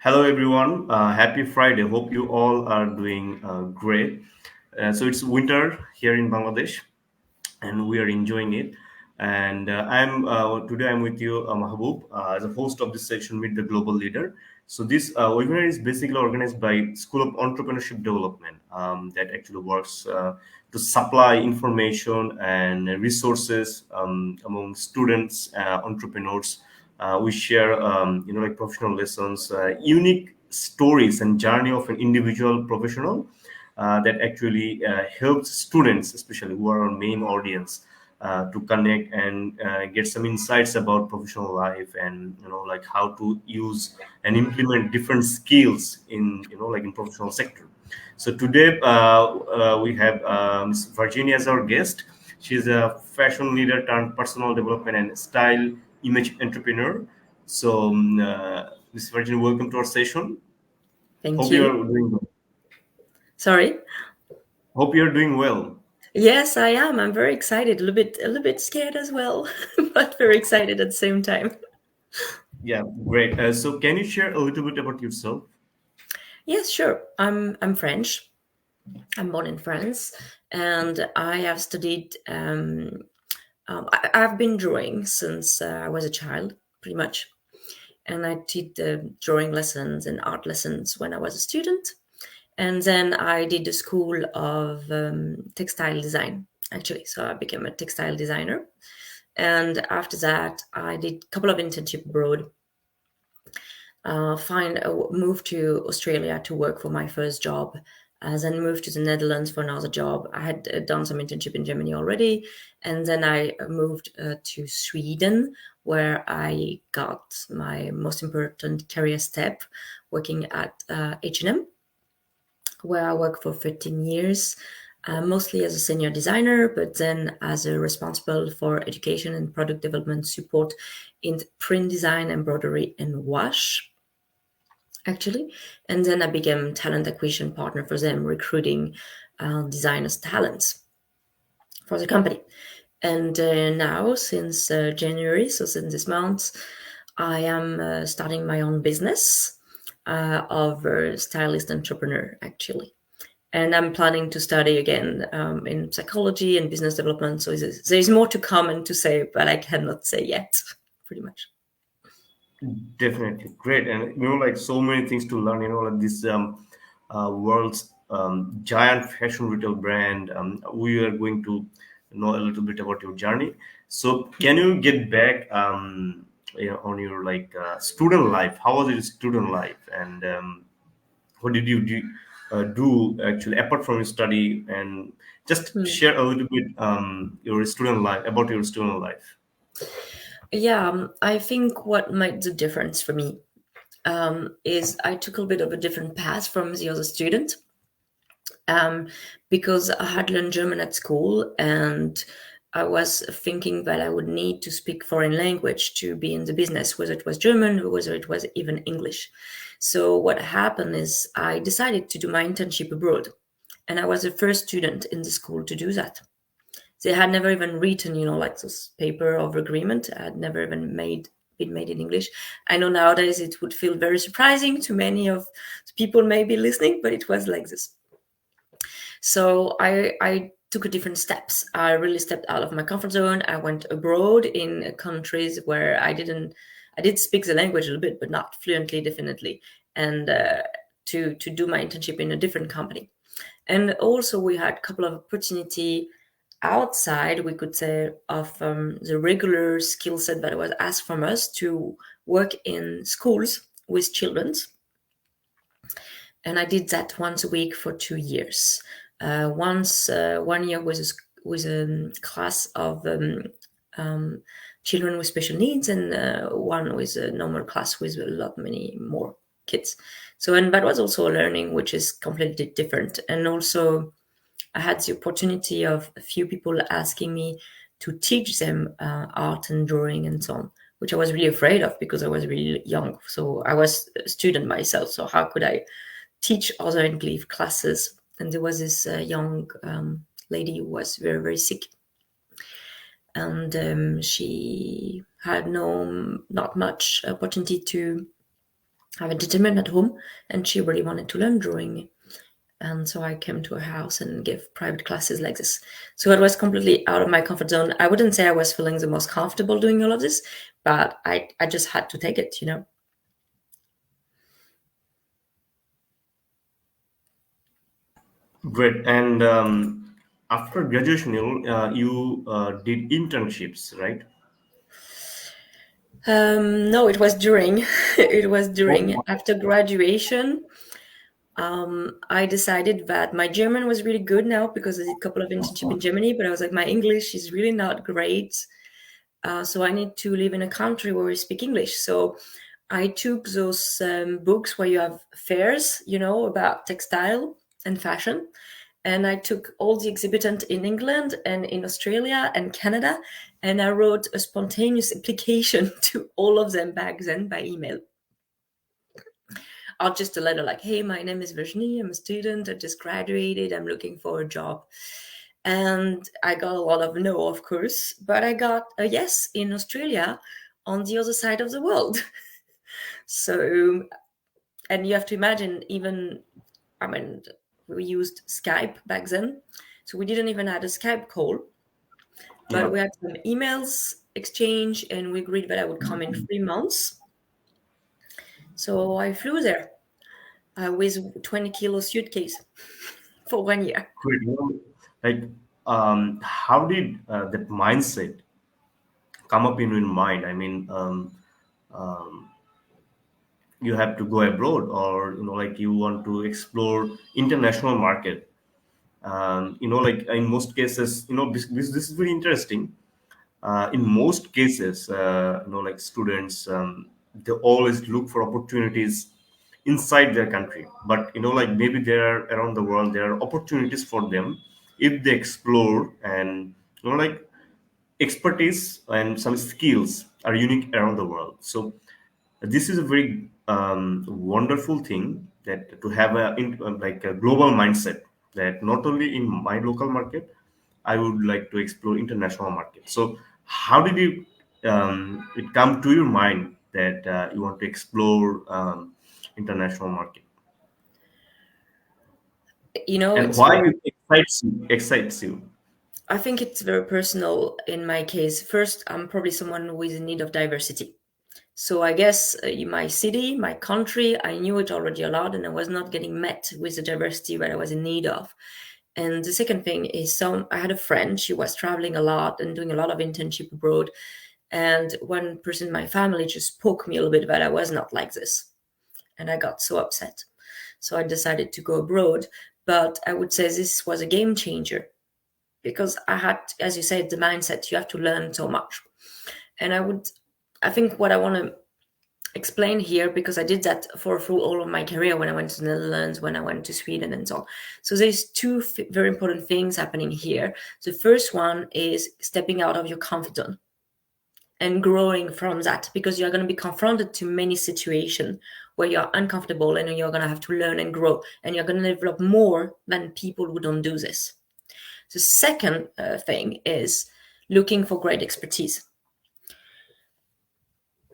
Hello, everyone. Happy Friday. Hope you all are doing great. So it's winter here in Bangladesh, and we are enjoying it. And I'm today I'm with you, Mahabub, as a host of this session, Meet the Global Leader. So this webinar is basically organized by School of Entrepreneurship Development that actually works to supply information and resources among students, entrepreneurs. We share, like professional lessons, unique stories, and journey of an individual professional that actually helps students, especially who are our main audience, to connect and get some insights about professional life and like how to use and implement different skills in like in professional sector. So today we have Ms. Virginie as our guest. She's a fashion leader turned personal development and style image entrepreneur. So Ms. Virginie, welcome to our session. Thank Hope you you. are doing well. Sorry. Hope you are doing well. Yes, I am. I'm very excited. A little bit scared as well, but very excited at the same time. Yeah, great. So, can you share a little bit about yourself? Yes, sure. I'm French. I'm born in France, and I have studied. I've been drawing since I was a child, pretty much, and I did drawing lessons and art lessons when I was a student, and then I did the school of textile design. Actually, so I became a textile designer. And after that, I did a couple of internship abroad. Moved to Australia to work for my first job. Then moved to the Netherlands for another job. I had done some internship in Germany already, and then I moved to Sweden, where I got my most important career step, working at H&M, where I worked for 13 years, mostly as a senior designer, but then as a responsible for education and product development support in print design, embroidery, and wash, actually. And then I became talent acquisition partner for them, recruiting designers' talents for the company. And now, since January, so since this month, I am starting my own business of a stylist entrepreneur, actually. And I'm planning to study again in psychology and business development. So there's more to come and to say, but I cannot say yet, pretty much. Definitely great, and like so many things to learn. Like this world's giant fashion retail brand. We are going to know a little bit about your journey. So, can you get back, on your like student life? How was your student life, and what did you do actually apart from your study? And just Hmm. share a little bit your student life about your student life. Yeah, I think what made the difference for me is I took a bit of a different path from the other student, um, because I had learned German at school, and I was thinking that I would need to speak foreign language to be in the business, whether it was German or whether it was even English. So what happened is I decided to do my internship abroad, and I was the first student in the school to do that. They had never even written, like this paper of agreement. I had never even been made in English. I know nowadays it would feel very surprising to many of the people maybe listening, but it was like this. So I took a different steps. I really stepped out of my comfort zone. I went abroad in countries where I did speak the language a little bit, but not fluently, definitely. And to do my internship in a different company. And also we had a couple of opportunity outside, we could say, of the regular skill set that was asked from us to work in schools with children. And I did that once a week for 2 years. Once 1 year with a class of um, children with special needs, and one with a normal class with a lot many more kids. So, and that was also a learning which is completely different. And also, I had the opportunity of a few people asking me to teach them art and drawing and so on, which I was really afraid of because I was really young. So I was a student myself. So how could I teach other English classes? And there was this young lady who was very, very sick. And she had not much opportunity have entertainment at home, and she really wanted to learn drawing. And so I came to her house and gave private classes like this. So it was completely out of my comfort zone. I wouldn't say I was feeling the most comfortable doing all of this, but I just had to take it, you know. Great. And after graduation, you did internships, right? No, it was during. It was Oh, during after graduation. I decided that my German was really good now because I did a couple of internships in Germany, but I was like, my English is really not great. So I need to live in a country where we speak English. So I took those books where you have fairs, you know, about textile and fashion. And I took all the exhibitants in England and in Australia and Canada, and I wrote a spontaneous application to all of them back then by email. Or just a letter like, hey, my name is Virginie, I'm a student, I just graduated, I'm looking for a job. And I got a lot of no, of course, but I got a yes in Australia on the other side of the world. So, and you have to imagine, even, I mean, we used Skype back then. So we didn't even have a Skype call, but yeah. we had some emails exchange and we agreed that I would come in 3 months. So I flew there with 20 kilo suitcase for 1 year. Great. Like, how did that mindset come up in your mind? I mean, um, you have to go abroad, or like you want to explore international market. Like in most cases, this is very interesting. In most cases, like students, they always look for opportunities inside their country. But like maybe there are around the world, there are opportunities for them if they explore, and like expertise and some skills are unique around the world. So this is a very wonderful thing, that to have like a global mindset, that not only in my local market, I would like to explore international market. So how did you it come to your mind that you want to explore international market, You know, and it's why very, it excites you? I think it's very personal in my case. First, I'm probably someone who is in need of diversity. So I guess in my city, my country, I knew it already a lot and I was not getting met with the diversity that I was in need of. And the second thing is, I had a friend, she was traveling a lot and doing a lot of internship abroad. And one person in my family just spoke me a little bit that I was not like this. And I got so upset. So I decided to go abroad. But I would say this was a game changer because I had, as you said, the mindset, you have to learn so much. And I think what I want to explain here, because I did that for through all of my career when I went to the Netherlands, when I went to Sweden, and so on. So there's two very important things happening here. The first one is stepping out of your comfort zone and growing from that, because you're going to be confronted to many situations where you're uncomfortable and you're going to have to learn and grow, and you're going to develop more than people who don't do this. The second thing is looking for great expertise.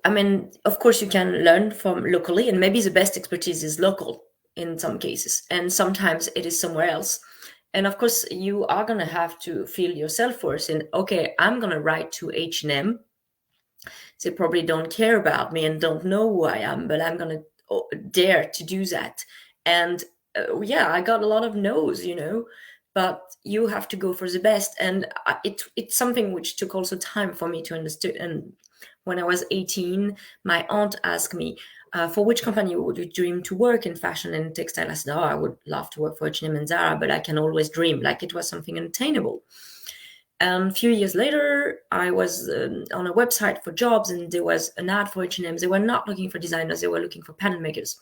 I mean, of course, you can learn from locally, and maybe the best expertise is local in some cases, and sometimes it is somewhere else. And of course, you are gonna have to feel your self-worth in, okay, I'm gonna write to H&M. They probably don't care about me and don't know who I am, but I'm gonna dare to do that. And yeah, I got a lot of no's, you know, but you have to go for the best. And it's something which took also time for me to understand. And when I was 18, my aunt asked me, for which company would you dream to work in fashion and textile? I said, oh, I would love to work for H&M and Zara, but I can always dream. Like it was something unattainable. A few years later, I was on a website for jobs, and there was an ad for H&M. They were not looking for designers; they were looking for pattern makers.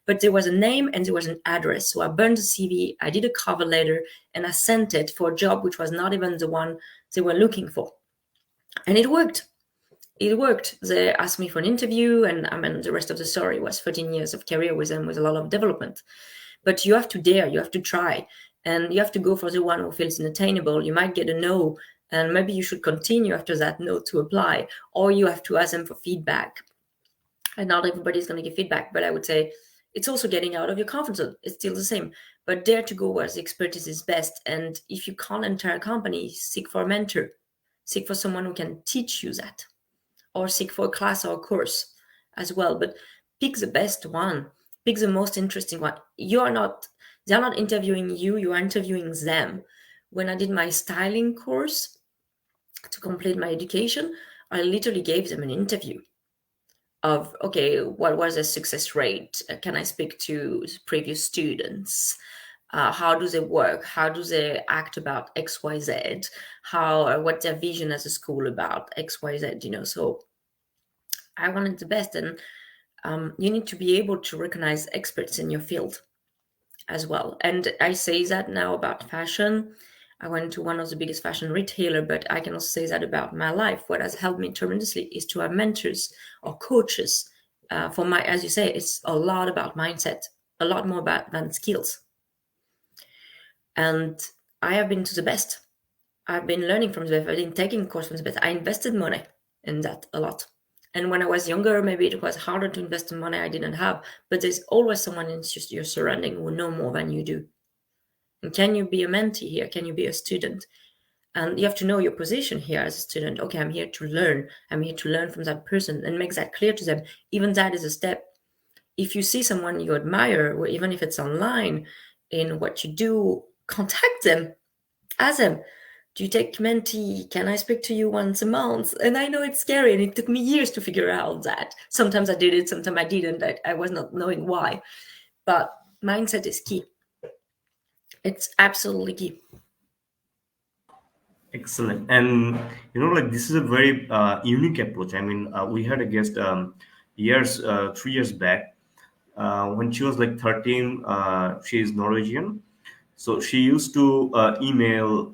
But there was a name and there was an address. So I burned the CV, I did a cover letter, and I sent it for a job which was not even the one they were looking for. And it worked. It worked. They asked me for an interview, and I mean, the rest of the story was 13 years of career with them with a lot of development. But you have to dare, you have to try, and you have to go for the one who feels unattainable. You might get a no, and maybe you should continue after that no to apply, or you have to ask them for feedback. And not everybody's going to give feedback, but I would say it's also getting out of your comfort zone. It's still the same, but dare to go where the expertise is best. And if you can't enter a company, seek for a mentor, seek for someone who can teach you that, or seek for a class or a course as well. But pick the best one, pick the most interesting one. They're not interviewing you, you are interviewing them. When I did my styling course to complete my education, I literally gave them an interview of, okay, what was the success rate? Can I speak to previous students? How do they work? How do they act about XYZ? What's their vision as a school about XYZ? So I wanted the best, and you need to be able to recognize experts in your field as well. And I say that now about fashion. I went to one of the biggest fashion retailer, but I can also say that about my life. What has helped me tremendously is to have mentors or coaches. As you say, it's a lot about mindset, a lot more about than skills. And I have been to the best. I've been learning from the best. I've been taking course from the best. I invested money in that a lot. And when I was younger, maybe it was harder to invest in money I didn't have. But there's always someone in your surrounding who know more than you do. And can you be a mentee here? Can you be a student? And you have to know your position here as a student. Okay, I'm here to learn. I'm here to learn from that person and make that clear to them. Even that is a step. If you see someone you admire, or even if it's online, in what you do, contact them. Ask them, do you take mentee? Can I speak to you once a month? And I know it's scary, and it took me years to figure out that. Sometimes I did it, sometimes I didn't. I was not knowing why. But mindset is key. It's absolutely key. Excellent. And like this is a very unique approach. I mean, we had a guest 3 years back, when she was like 13. She is Norwegian. So she used to email,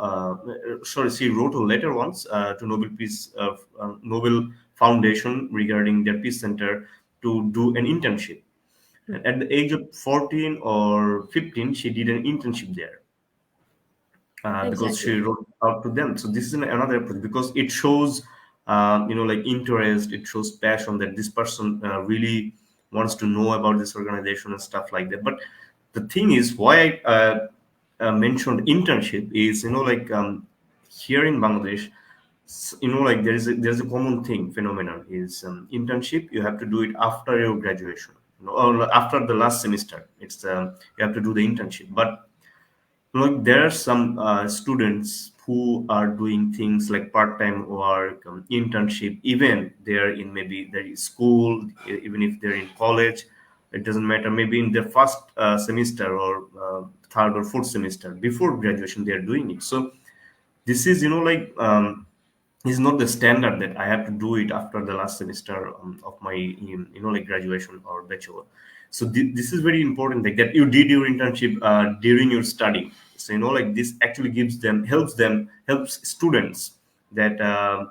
sorry, she wrote a letter once to Nobel Foundation regarding their Peace Center to do an internship. And at the age of 14 or 15, she did an internship there, because she Exactly. wrote out to them. So this is another approach, because it shows, like interest, it shows passion that this person really wants to know about this organization and stuff like that. But the thing is, why I mentioned internship is, like here in Bangladesh, like there's a common thing phenomenon is, internship you have to do it after your graduation, or after the last semester. It's you have to do the internship. But like there are some students who are doing things like part-time work, internship, even they're in maybe their school, even if they're in college, it doesn't matter, maybe in their first semester or third or fourth semester before graduation they are doing it. So this is, is not the standard that I have to do it after the last semester of my, like graduation or bachelor. So this is very important, like that you did your internship during your study. So like this actually helps students that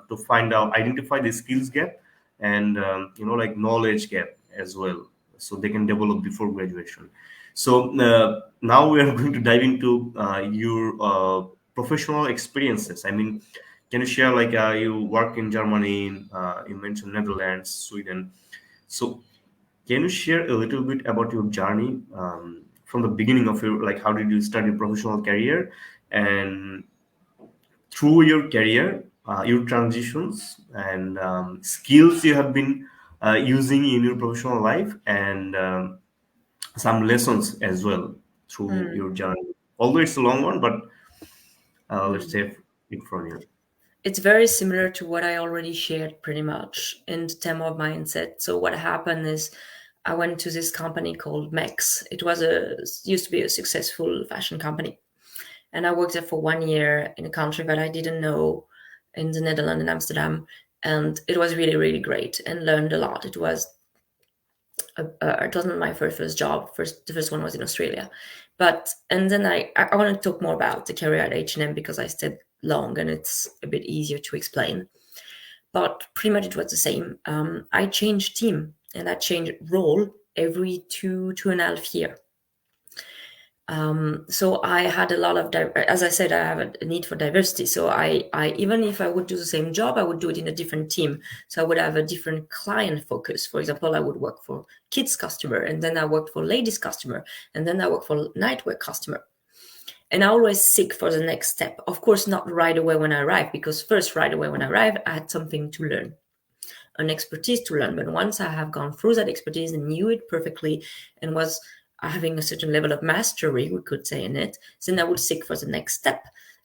to find out, identify the skills gap, and like knowledge gap as well, so they can develop before graduation. So now we are going to dive into your professional experiences. I mean, can you share, like you work in Germany, you mentioned Netherlands, Sweden. So can you share a little bit about your journey, from the beginning of your, like how did you start your professional career, and through your career, your transitions and skills you have been using in your professional life, and some lessons as well through Mm, your journey. Although it's a long one, but let's mm. take it from you. It's very similar to what I already shared pretty much in the term of mindset. So what happened is I went to this company called Mex. It was used to be a successful fashion company. And I worked there for 1 year in a country that I didn't know, in the Netherlands, in Amsterdam. And it was really, really great, and learned a lot. It wasn't my first job. The first one was in Australia, and then I want to talk more about the career at H&M because I stayed long and it's a bit easier to explain. But pretty much it was the same. I changed team and I changed role every two and a half year. So I had a lot of, as I said, I have a need for diversity. So I even if I would do the same job, I would do it in a different team. So I would have a different client focus. For example, I would work for kids customer, and then I worked for ladies customer, and then I worked for nightwear customer. And I always seek for the next step. Of course, not right away when I arrive, because first, right away when I arrive, I had something to learn, an expertise to learn. But once I have gone through that expertise and knew it perfectly and was having a certain level of mastery, we could say, in it, then I would seek for the next step.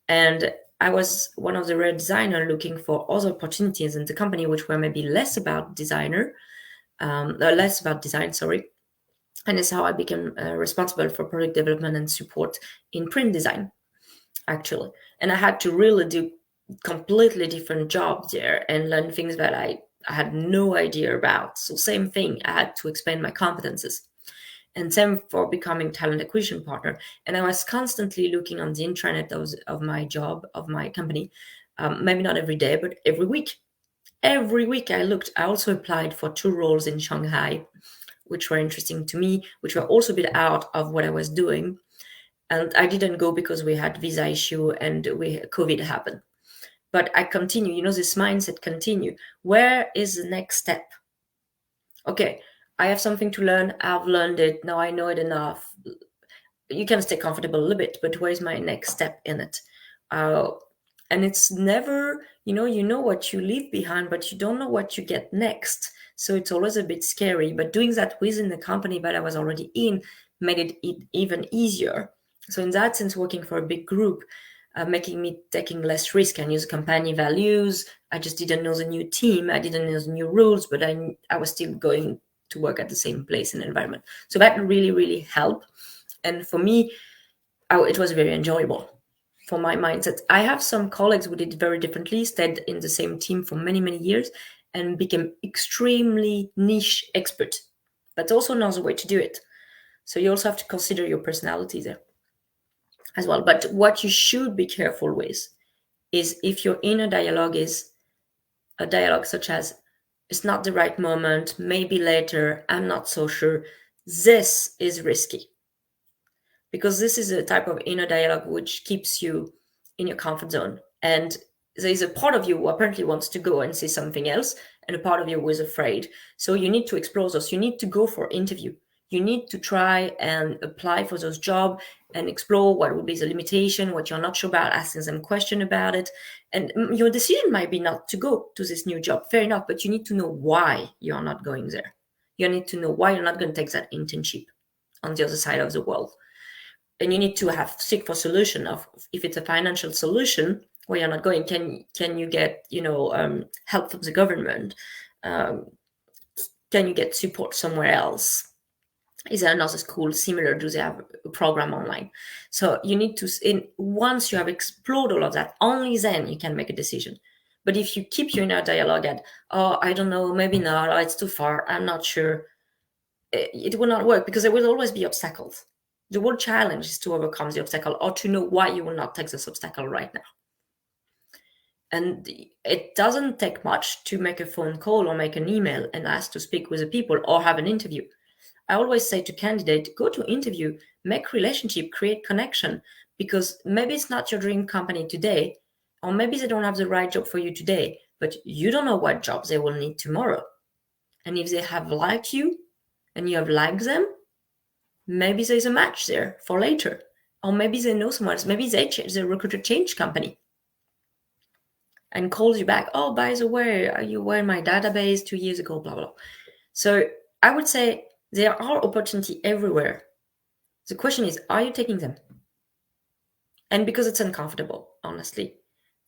And I was one of the rare designers looking for other opportunities in the company, which were maybe less about less about design, sorry. And it's how I became responsible for product development and support in print design, actually. And I had to really do completely different job there and learn things that I had no idea about. So same thing, I had to expand my competences. And same for becoming talent acquisition partner. And I was constantly looking on the intranet of my job, of my company, maybe not every day, but every week. Every week I looked. I also applied for 2 roles in Shanghai, which were interesting to me, which were also a bit out of what I was doing. And I didn't go because we had visa issue and COVID happened. But I continue, this mindset continue. Where is the next step? Okay, I have something to learn. I've learned it. Now I know it enough. You can stay comfortable a little bit, but where's my next step in it? Uh, and it's never, you know what you leave behind, but you don't know what you get next. So it's always a bit scary. But doing that within the company that I was already in made it even easier. So in that sense, working for a big group, making me taking less risk. I knew the company values. I just didn't know the new team. I didn't know the new rules, but I was still going to work at the same place and environment. So that really, really helped. And for me, it was very enjoyable for my mindset. I have some colleagues who did very differently, stayed in the same team for many, many years and became extremely niche expert. That's also another way to do it. So you also have to consider your personality there as well. But what you should be careful with is if your inner dialogue is a dialogue such as, it's not the right moment, maybe later, I'm not so sure, this is risky. Because this is a type of inner dialogue which keeps you in your comfort zone. And there is a part of you who apparently wants to go and see something else, and a part of you who is afraid. So you need to explore those. You need to go for interview. You need to try and apply for those jobs and explore what would be the limitation, what you're not sure about, asking them question about it. And your decision might be not to go to this new job. Fair enough, but you need to know why you're not going there. You need to know why you're not going to take that internship on the other side of the world. And you need to have seek for solution of, if it's a financial solution where you're not going, can you get help from the government? Can you get support somewhere else? Is there another school similar? Do they have a program online? So you need to, once you have explored all of that, only then you can make a decision. But if you keep your inner dialogue at, oh, I don't know, maybe not, oh, it's too far, I'm not sure, it will not work, because there will always be obstacles. The whole challenge is to overcome the obstacle, or to know why you will not take this obstacle right now. And it doesn't take much to make a phone call or make an email and ask to speak with the people or have an interview. I always say to candidates, go to interview, make relationship, create connection, because maybe it's not your dream company today, or maybe they don't have the right job for you today, but you don't know what jobs they will need tomorrow. And if they have liked you and you have liked them, maybe there's a match there for later. Or maybe they know someone else. Maybe the recruiter changed company and calls you back. Oh, by the way, you were in my database 2 years ago, blah, blah. So I would say there are opportunities everywhere. The question is, are you taking them? And because it's uncomfortable, honestly,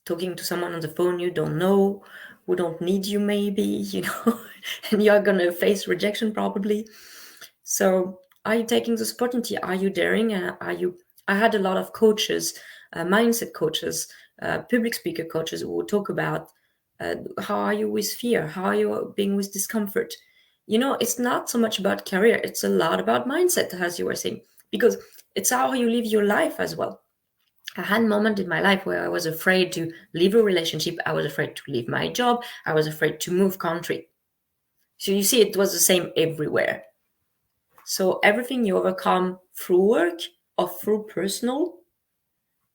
talking to someone on the phone you don't know, who don't need you maybe, and you're going to face rejection probably. So are you taking this opportunity? Are you daring? I had a lot of coaches, mindset coaches, public speaker coaches who would talk about how are you with fear? How are you being with discomfort? It's not so much about career. It's a lot about mindset, as you were saying, because it's how you live your life as well. I had a moment in my life where I was afraid to leave a relationship. I was afraid to leave my job. I was afraid to move country. So you see, it was the same everywhere. So everything you overcome through work or through personal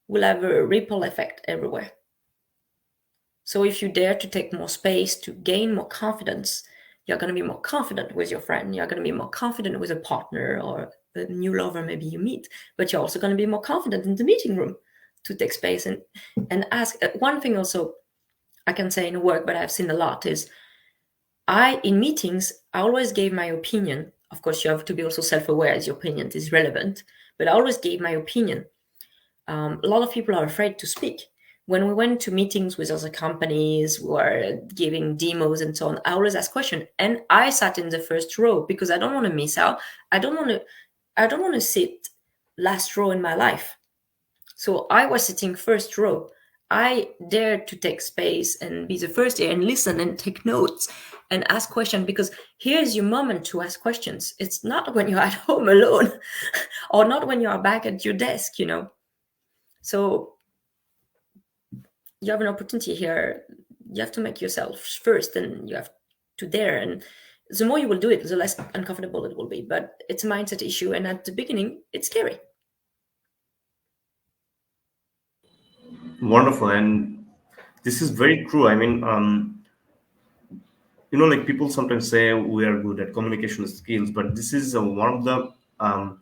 will have a ripple effect everywhere. So if you dare to take more space to gain more confidence, you're going to be more confident with your friend. You're going to be more confident with a partner or a new lover maybe you meet. But you're also going to be more confident in the meeting room to take space and ask. One thing also I can say in work, but I've seen a lot is in meetings, I always gave my opinion. Of course, you have to be also self-aware as your opinion is relevant, but I always gave my opinion. A lot of people are afraid to speak. When we went to meetings with other companies who are giving demos and so on, I always ask questions. And I sat in the first row because I don't want to miss out. I don't want to sit last row in my life. So I was sitting first row. I dared to take space and be the first here and listen and take notes and ask questions, because here's your moment to ask questions. It's not when you're at home alone or not when you are back at your desk, you know. So you have an opportunity here. You have to make yourself first, and you have to dare. And the more you will do it, the less uncomfortable it will be. But it's a mindset issue, and at the beginning, it's scary. Wonderful, and this is very true. I mean, like people sometimes say we are good at communication skills, but this is one of the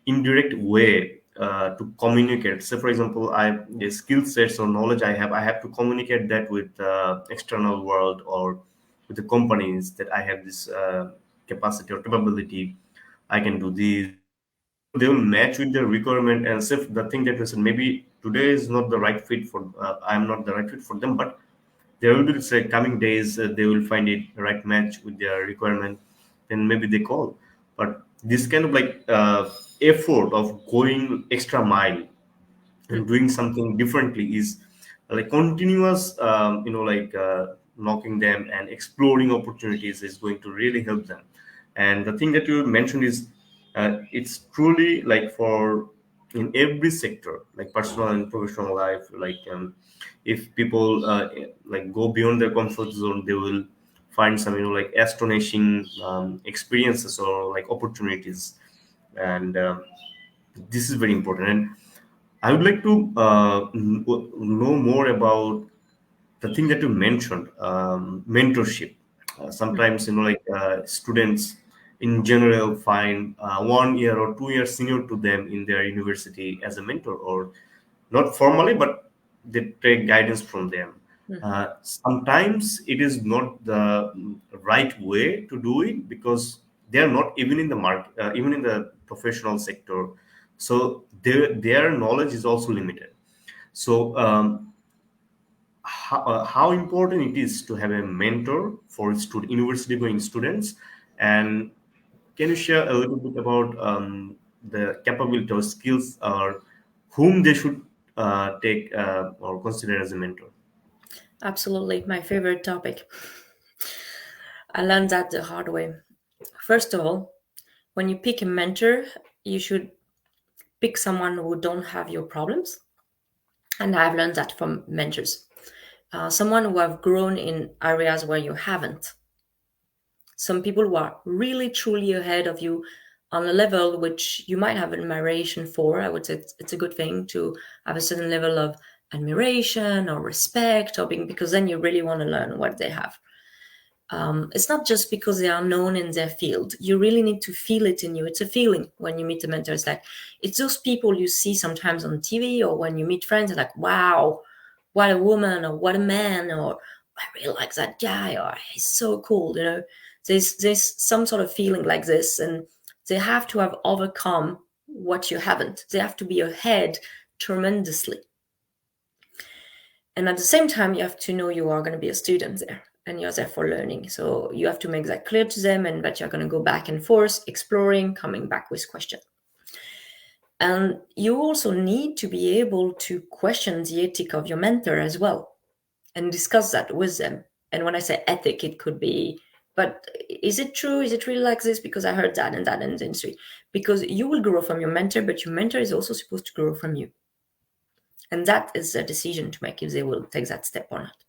indirect way to communicate. Say, for example, the skill sets or knowledge I have to communicate that with the external world or with the companies that I have this capacity or capability. I can do this. They will match with their requirement, and if the thing that was maybe today is not the right fit for, I'm not the right fit for them, but there will be say coming days they will find it the right match with their requirement, then maybe they call. But this kind of like effort of going extra mile and doing something differently is like continuous knocking them and exploring opportunities is going to really help them. And the thing that you mentioned is it's truly like for in every sector, like personal and professional life, like if people like go beyond their comfort zone, they will find some like astonishing experiences or like opportunities. And this is very important. And I would like to know more about the thing that you mentioned, mentorship. Sometimes, like students in general find 1 year or 2 years senior to them in their university as a mentor, or not formally, but they take guidance from them. Sometimes it is not the right way to do it because they are not even in the market, even in the professional sector. So their knowledge is also limited. So how important it is to have a mentor for university going students, and can you share a little bit about the capability or skills or whom they should take or consider as a mentor? Absolutely, my favorite topic. I learned that the hard way. First of all, when you pick a mentor, you should pick someone who don't have your problems. And I've learned that from mentors. Someone who have grown in areas where you haven't. Some people who are really truly ahead of you on a level which you might have admiration for. I would say it's a good thing to have a certain level of admiration or respect, or being, because then you really want to learn what they have. It's not just because they are known in their field. You really need to feel it in you. It's a feeling when you meet a mentor. It's like, it's those people you see sometimes on TV or when you meet friends, like, wow, what a woman or what a man, or I really like that guy, or he's so cool. There's some sort of feeling like this, and they have to have overcome what you haven't. They have to be ahead tremendously. And at the same time, you have to know you are going to be a student there and you're there for learning. So you have to make that clear to them, and that you're going to go back and forth, exploring, coming back with questions. And you also need to be able to question the ethic of your mentor as well and discuss that with them. And when I say ethic, it could be, but is it true? Is it really like this? Because I heard that and that in the industry. Because you will grow from your mentor, but your mentor is also supposed to grow from you. And that is a decision to make if they will take that step or not.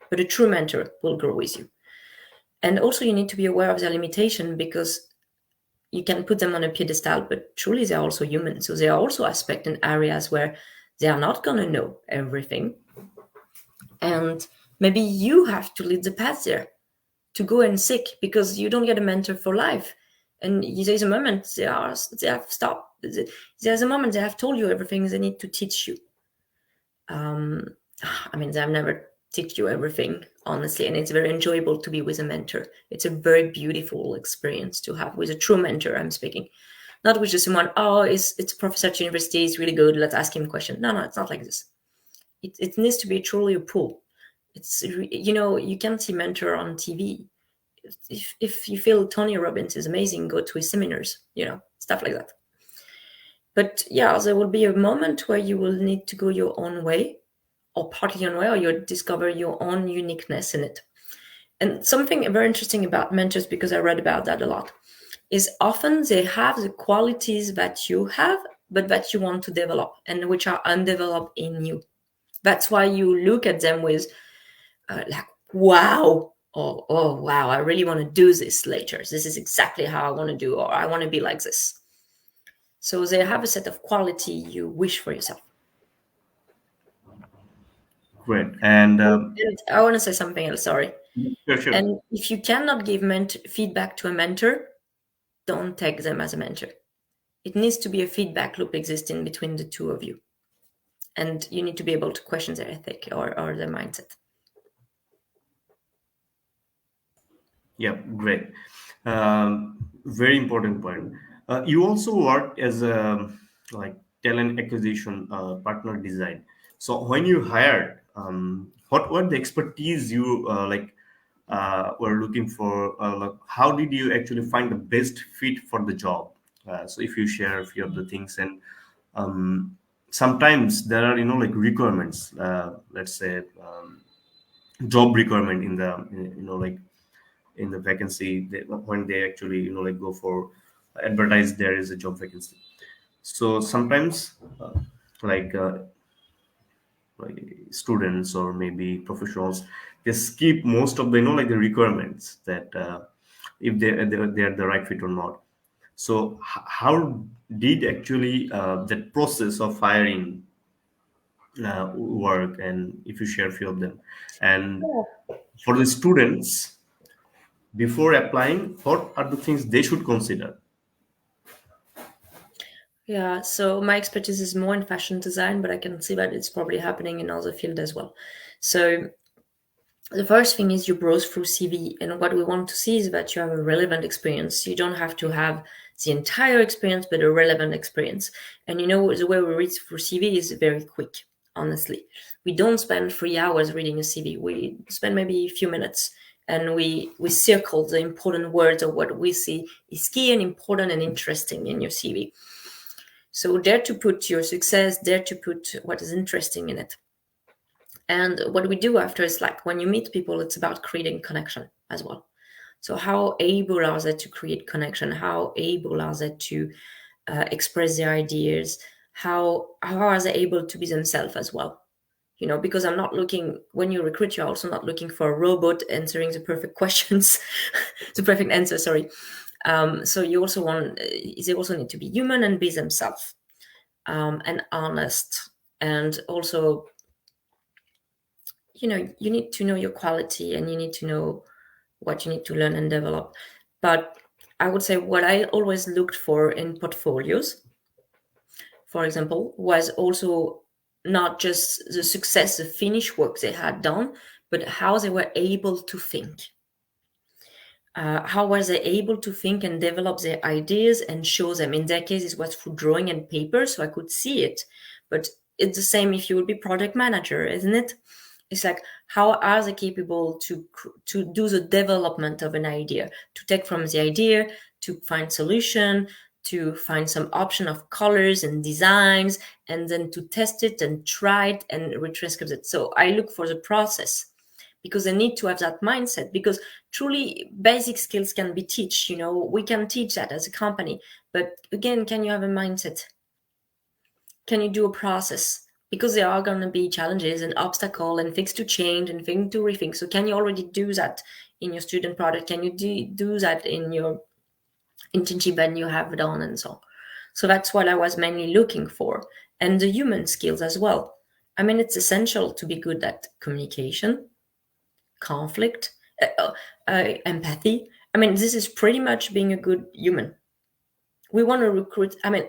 But a true mentor will grow with you. And also you need to be aware of their limitation, because you can put them on a pedestal, but truly they're also human. So there are also aspects in areas where they are not going to know everything. And maybe you have to lead the path there to go and seek, because you don't get a mentor for life. And there's a moment they have stopped. There's a moment they have told you everything they need to teach you. I mean, they've never teach you everything, honestly, and it's very enjoyable to be with a mentor. It's a very beautiful experience to have with a true mentor. I'm speaking, not with just someone. Oh, it's a professor at university. He's really good. Let's ask him a question. No, it's not like this. It needs to be truly a pull. It's, you can't see mentor on TV. If you feel Tony Robbins is amazing, go to his seminars. Stuff like that. But yeah, there will be a moment where you will need to go your own way, or partly your own way, or you'll discover your own uniqueness in it. And something very interesting about mentors, because I read about that a lot, is often they have the qualities that you have, but that you want to develop and which are undeveloped in you. That's why you look at them with like, wow, or oh, wow, I really want to do this later. This is exactly how I want to do, or I want to be like this. So they have a set of quality you wish for yourself. Great. And And I want to say something else, sorry. sure. And if you cannot give feedback to a mentor, don't take them as a mentor. It needs to be a feedback loop existing between the two of you. And you need to be able to question their ethic or their mindset. Yeah, great. Very important point. You also work as a like talent acquisition partner design. So when you hired, what were the expertise you were looking for? Like, how did you actually find the best fit for the job? So if you share a few of the things, and sometimes there are like requirements. Let's say job requirement in the like in the vacancy when they actually like go for advertise there is a job vacancy. So sometimes like like students or maybe professionals, they skip most of the like the requirements that if they're the right fit or not. So how did actually that process of hiring work, and if you share a few of them, and for the students before applying, what are the things they should consider? Yeah, so my expertise is more in fashion design, but I can see that it's probably happening in other fields as well. So the first thing is you browse through CV, and what we want to see is that you have a relevant experience. You don't have to have the entire experience, but a relevant experience. And the way we read through CV is very quick, honestly. We don't spend 3 hours reading a CV. We spend maybe a few minutes, and we circle the important words of what we see is key and important and interesting in your CV. So dare to put your success, dare to put what is interesting in it. And what we do after is, like, when you meet people, it's about creating connection as well. So how able are they to create connection? How able are they to express their ideas? How are they able to be themselves as well? Because I'm not looking, when you recruit, you're also not looking for a robot answering the perfect questions, the perfect answer, sorry. So they also need to be human and be themselves, and honest. And also, you need to know your quality, and you need to know what you need to learn and develop. But I would say what I always looked for in portfolios, for example, was also not just the success, the finished work they had done, but how they were able to think. How was they able to think and develop their ideas and show them? In their case, it was through drawing and paper, so I could see it. But it's the same if you would be project manager, isn't it? It's like, how are they capable to do the development of an idea, to take from the idea, to find solution, to find some option of colors and designs, and then to test it and try it and retranscript it. So I look for the process, because they need to have that mindset, because truly basic skills can be taught. We can teach that as a company, but again, can you have a mindset? Can you do a process? Because there are going to be challenges and obstacles and things to change and things to rethink. So can you already do that in your student product? Can you do that in your internship that you have done and so on. So that's what I was mainly looking for. And the human skills as well. I mean, it's essential to be good at communication, conflict, empathy. I mean, this is pretty much being a good human. We want to recruit, I mean,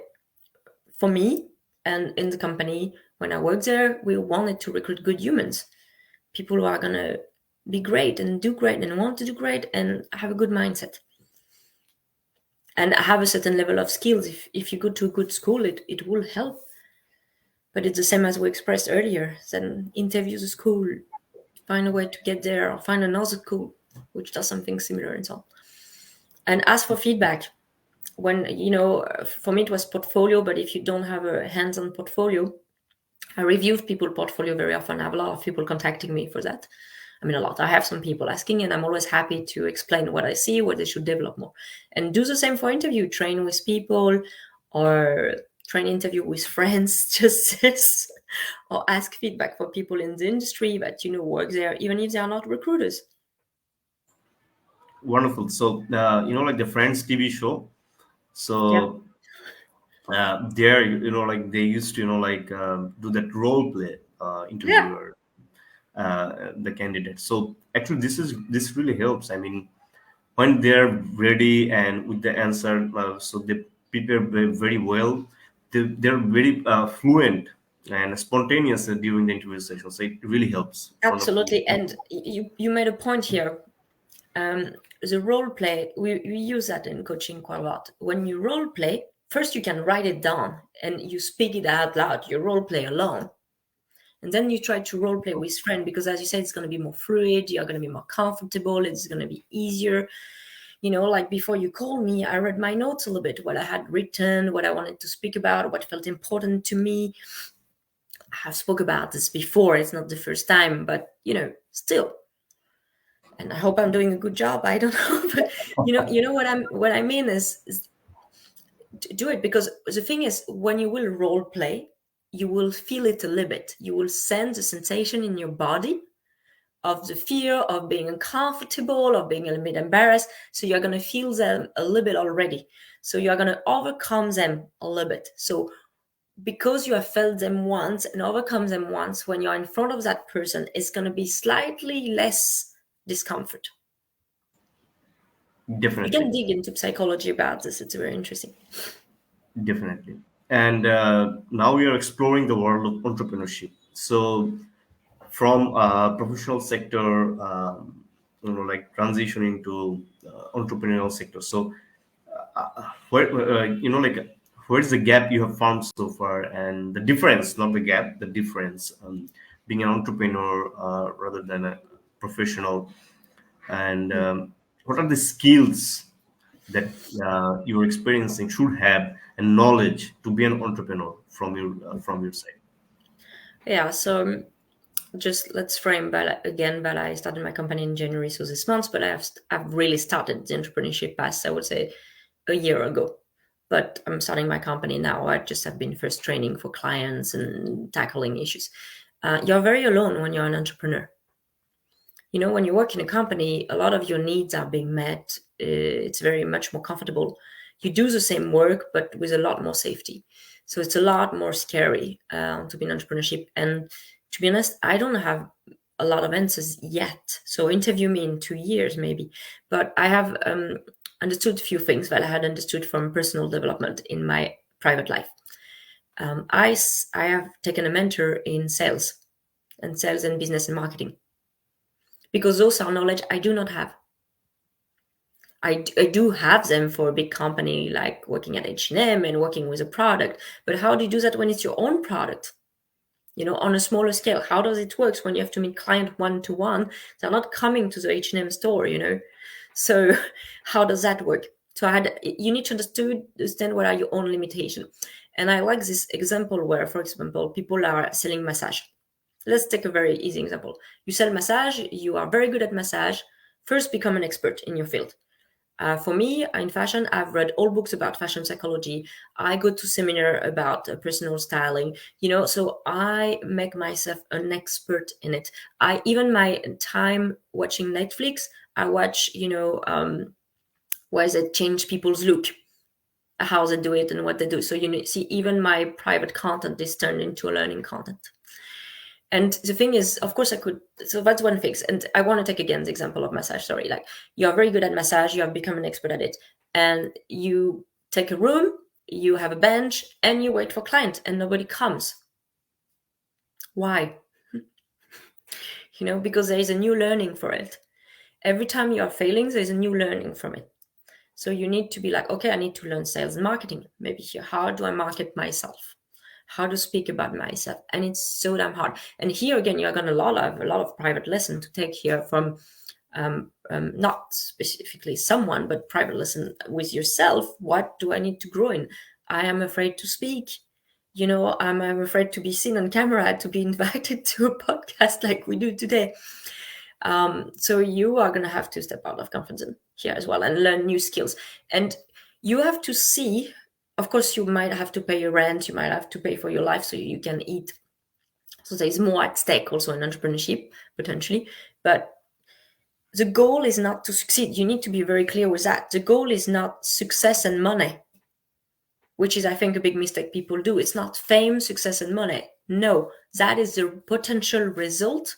for me and in the company, when I worked there, we wanted to recruit good humans, people who are going to be great and do great and want to do great and have a good mindset and have a certain level of skills. If you go to a good school, it will help. But it's the same as we expressed earlier. Then interview the school, find a way to get there, or find another school which does something similar and so on. And ask for feedback. When, for me it was portfolio, but if you don't have a hands-on portfolio, I review people portfolio very often. I have a lot of people contacting me for that. I mean, a lot. I have some people asking, and I'm always happy to explain what I see, what they should develop more. And do the same for interview. Train with people, or train interview with friends, just this, or ask feedback for people in the industry that work there, even if they are not recruiters. Wonderful. So, like the Friends TV show. Yeah, So, there, like they used to, like do that role play yeah, interviewer, the candidate. So, actually, this really helps. I mean, when they're ready and with the answer, so they prepare very well. They're very fluent and spontaneous during the interview session. So, it really helps. Wonderful. absolutely. And you made a point here. The role play, we use that in coaching quite a lot. When you role play, first you can write it down and you speak it out loud, you role play alone. And then you try to role play with friends, because as you said, it's going to be more fluid, you're going to be more comfortable, it's going to be easier. Like before you called me, I read my notes a little bit, what I had written, what I wanted to speak about, what felt important to me. I have spoke about this before, it's not the first time, but still. And I hope I'm doing a good job. I don't know, but what I mean is do it, because the thing is, when you will role play, you will feel it a little bit. You will sense the sensation in your body of the fear of being uncomfortable, of being a little bit embarrassed. So you're going to feel them a little bit already. So you're going to overcome them a little bit. So because you have felt them once and overcome them once, when you're in front of that person, it's going to be slightly less discomfort. You can Definitely. dig into psychology about this. It's very interesting. Definitely. And now we are exploring the world of entrepreneurship. So, from professional sector, like transitioning to entrepreneurial sector. So, where like where's the gap you have found so far, and the difference, not the gap, the difference, being an entrepreneur rather than a professional, and what are the skills that you're experiencing should have and knowledge to be an entrepreneur from your side. Yeah, so just let's frame that again, that I started my company in January, so this month, but I've really started the entrepreneurship path, I would say, a year ago. But I'm starting my company now. I just have been first training for clients and tackling issues. You're very alone when you're an entrepreneur. When you work in a company, a lot of your needs are being met. It's very much more comfortable. You do the same work, but with a lot more safety. So it's a lot more scary to be in entrepreneurship. And to be honest, I don't have a lot of answers yet. So interview me in 2 years, maybe. But I have understood a few things that I had understood from personal development in my private life. I have taken a mentor in sales and business and marketing, because those are knowledge I do not have. I do have them for a big company, like working at H&M and working with a product. But how do you do that when it's your own product? On a smaller scale, how does it work when you have to meet client one-to-one? They're not coming to the H&M store. So how does that work? So you need to understand what are your own limitations. And I like this example where, for example, people are selling massage. Let's take a very easy example. You sell massage, you are very good at massage. First, become an expert in your field. For me, in fashion, I've read all books about fashion psychology. I go to seminar about personal styling, so I make myself an expert in it. Even my time watching Netflix, I watch, where they change people's look, how they do it and what they do. So you see, even my private content is turned into a learning content. And the thing is, of course, I could. So that's one fix. And I want to take again the example of massage. Sorry, like you're very good at massage, you have become an expert at it, and you take a room, you have a bench, and you wait for client, and nobody comes. Why? Because there is a new learning for it. Every time you are failing, there is a new learning from it. So you need to be like, okay, I need to learn sales and marketing. Maybe here, how do I market myself? How to speak about myself? And it's so damn hard. And here again, you're gonna have a lot of private lesson to take here from not specifically someone, but private lesson with yourself. What do I need to grow in? I am afraid to speak. I'm afraid to be seen on camera, to be invited to a podcast like we do today. So you are going to have to step out of comfort zone here as well and learn new skills. And you have to see, of course, you might have to pay your rent, you might have to pay for your life so you can eat. So there's more at stake also in entrepreneurship, potentially. But the goal is not to succeed. You need to be very clear with that. The goal is not success and money, which is, I think, a big mistake people do. It's not fame, success, and money. No, that is the potential result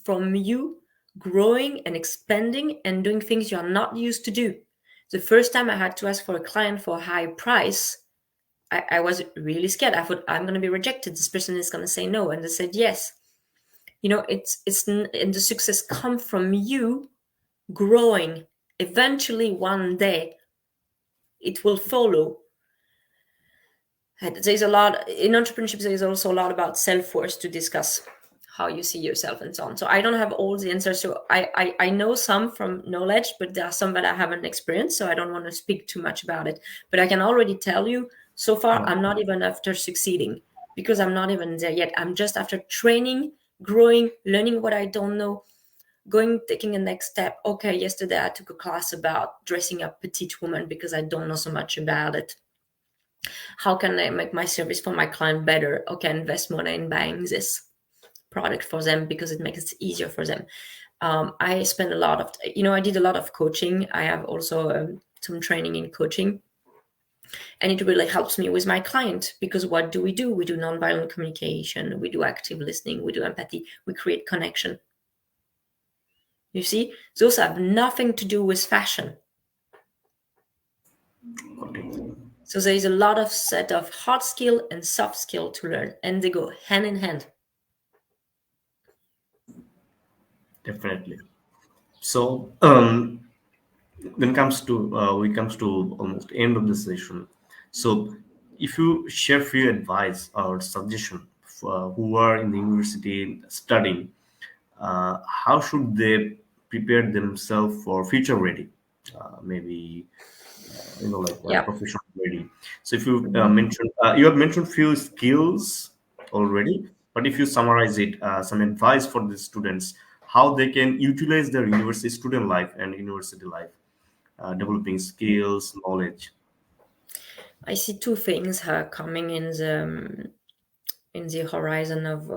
from you growing and expanding and doing things you are not used to do. The first time I had to ask for a client for a high price, I was really scared. I thought, I'm going to be rejected. This person is going to say no. And they said yes. And the success comes from you growing. Eventually, one day, it will follow. And there's a lot in entrepreneurship. There's also a lot about self-worth to discuss, how you see yourself and so on. So I don't have all the answers. So I know some from knowledge, but there are some that I haven't experienced. So I don't want to speak too much about it. But I can already tell you, so far, I'm not even after succeeding, because I'm not even there yet. I'm just after training, growing, learning what I don't know, taking a next step. Okay, yesterday I took a class about dressing up petite woman because I don't know so much about it. How can I make my service for my client better? Okay, invest money in buying this product for them because it makes it easier for them. I spend a lot of, I did a lot of coaching. I have also some training in coaching, and it really helps me with my client, because what do? We do nonviolent communication, we do active listening, we do empathy, we create connection. You see, those have nothing to do with fashion. So there is a lot of set of hard skill and soft skill to learn, and they go hand in hand. Definitely. So when it comes to we comes to almost end of the session. So if you share few advice or suggestion for who are in the university studying, how should they prepare themselves for future ready? Maybe Yeah. professional ready. So if you you have mentioned few skills already, but if you summarize it, some advice for the students, how they can utilize their university student life and university life, developing skills, knowledge. I see two things coming in the horizon of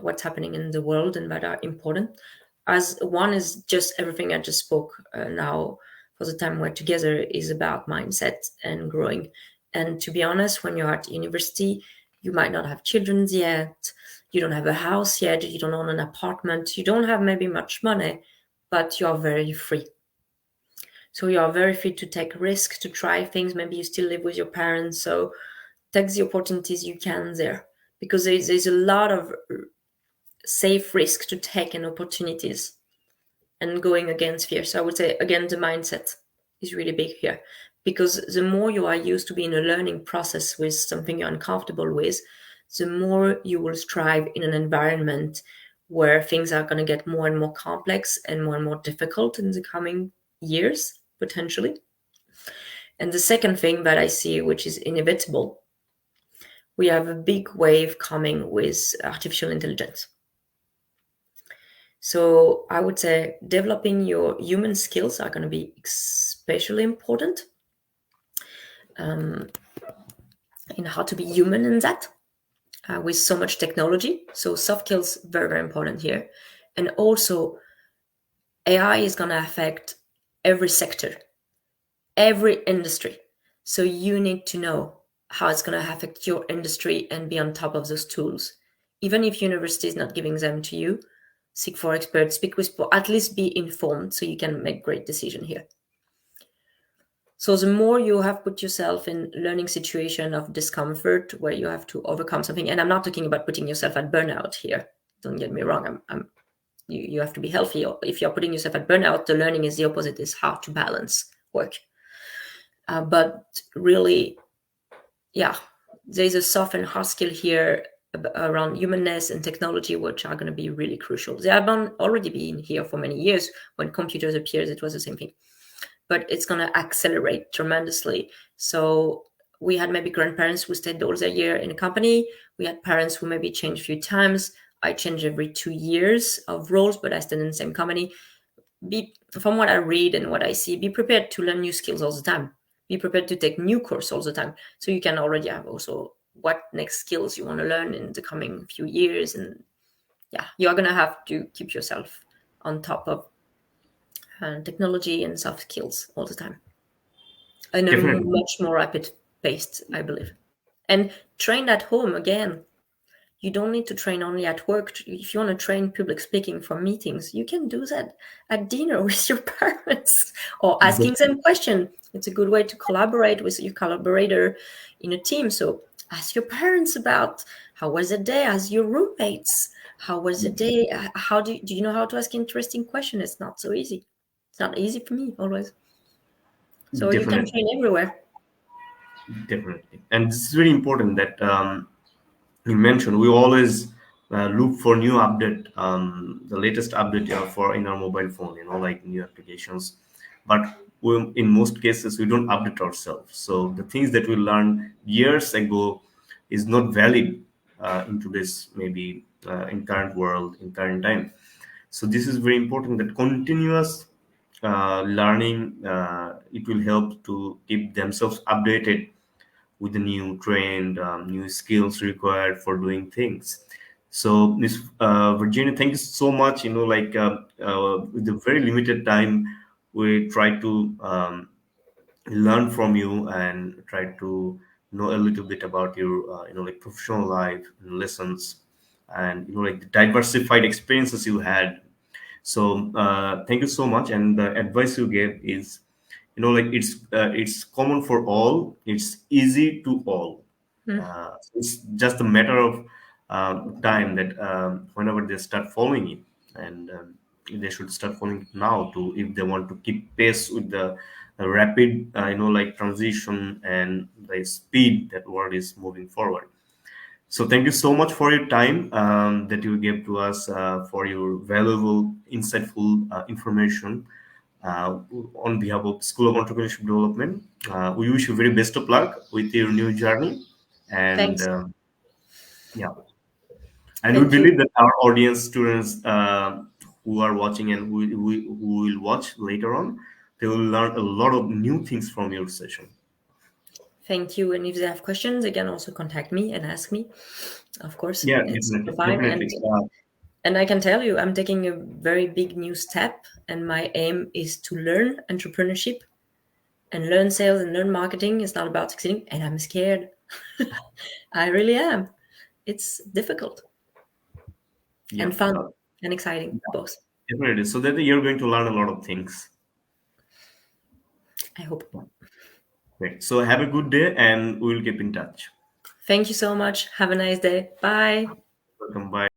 what's happening in the world and that are important. As one is just everything I just spoke now for the time we're together is about mindset and growing. And to be honest, when you're at university, you might not have children yet, you don't have a house yet, you don't own an apartment, you don't have maybe much money, but you're very free. So you are very free to take risks, to try things. Maybe you still live with your parents, so take the opportunities you can there, because there's a lot of safe risk to take and opportunities and going against fear. So I would say, again, the mindset is really big here, because the more you are used to be in a learning process with something you're uncomfortable with, the more you will strive in an environment where things are going to get more and more complex and more difficult in the coming years, potentially. And the second thing that I see, which is inevitable, we have a big wave coming with artificial intelligence. So I would say developing your human skills are going to be especially important, in how to be human in that, with so much technology. So soft skills, very, very important here. And also AI is going to affect every sector. every industry. So you need to know how it's going to affect your industry and be on top of those tools. Even if university is not giving them to you, seek for experts, speak with people, at least be informed so you can make great decision here. So the more you have put yourself in learning situation of discomfort where you have to overcome something, and I'm not talking about putting yourself at burnout here. Don't get me wrong. You have to be healthy. If you're putting yourself at burnout, the learning is the opposite, is how to balance work. But really, yeah, there's a soft and hard skill here around humanness and technology, which are going to be really crucial. They have already been here for many years. When computers appeared, it was the same thing. But it's going to accelerate tremendously. So we had maybe grandparents who stayed all their year in a company. We had parents who maybe changed a few times. I change every 2 years of roles, but I stayed in the same company. From what I read and what I see, be prepared to learn new skills all the time. Be prepared to take new course all the time. So you can already have also what next skills you want to learn in the coming few years. And yeah, you're going to have to keep yourself on top of technology and soft skills all the time. In a Definitely. much more rapid pace, I believe. And train at home again. You don't need to train only at work. If you want to train public speaking for meetings, you can do that at dinner with your parents or asking them questions. It's a good way to collaborate with your collaborator in a team. So ask your parents about how was the day, ask your roommates, how was the day, how do you know how to ask interesting questions? It's not so easy. It's not easy for me always. So you can Definitely. train everywhere. Definitely. And this is very important that you mentioned. We always look for new update, the latest update for in our mobile phone, like new applications. But in most cases, we don't update ourselves. So the things that we learned years ago is not valid into this maybe in current world, in current time. So this is very important that continuous learning, it will help to keep themselves updated with the new trend, new skills required for doing things. So, Miss Virginia, thank you so much. With the very limited time, we try to learn from you and try to know a little bit about your, like professional life lessons and like the diversified experiences you had. So, thank you so much. And the advice you gave is, like it's common for all. It's easy to all. Hmm. It's just a matter of time that whenever they start following it, and they should start following it now to if they want to keep pace with the rapid, like transition and the speed that world is moving forward. So thank you so much for your time that you gave to us for your valuable, insightful information on behalf of School of Entrepreneurship Development. We wish you very best of luck with your new journey, and Thanks. yeah, and we Thank you. believe that our audience, students who are watching and who will watch later on, they will learn a lot of new things from your session. Thank you. And if they have questions, they can also contact me and ask me. Of course, Yeah, it's super definitely, fine. definitely. And I can tell you, I'm taking a very big new step, and my aim is to learn entrepreneurship and learn sales and learn marketing. It's not about succeeding, and I'm scared. I really am. It's difficult Yeah, and fun and exciting, both. definitely. So that you're going to learn a lot of things. I hope. Great. So have a good day, and we'll keep in touch. Thank you so much. Have a nice day. Bye. Welcome. Bye.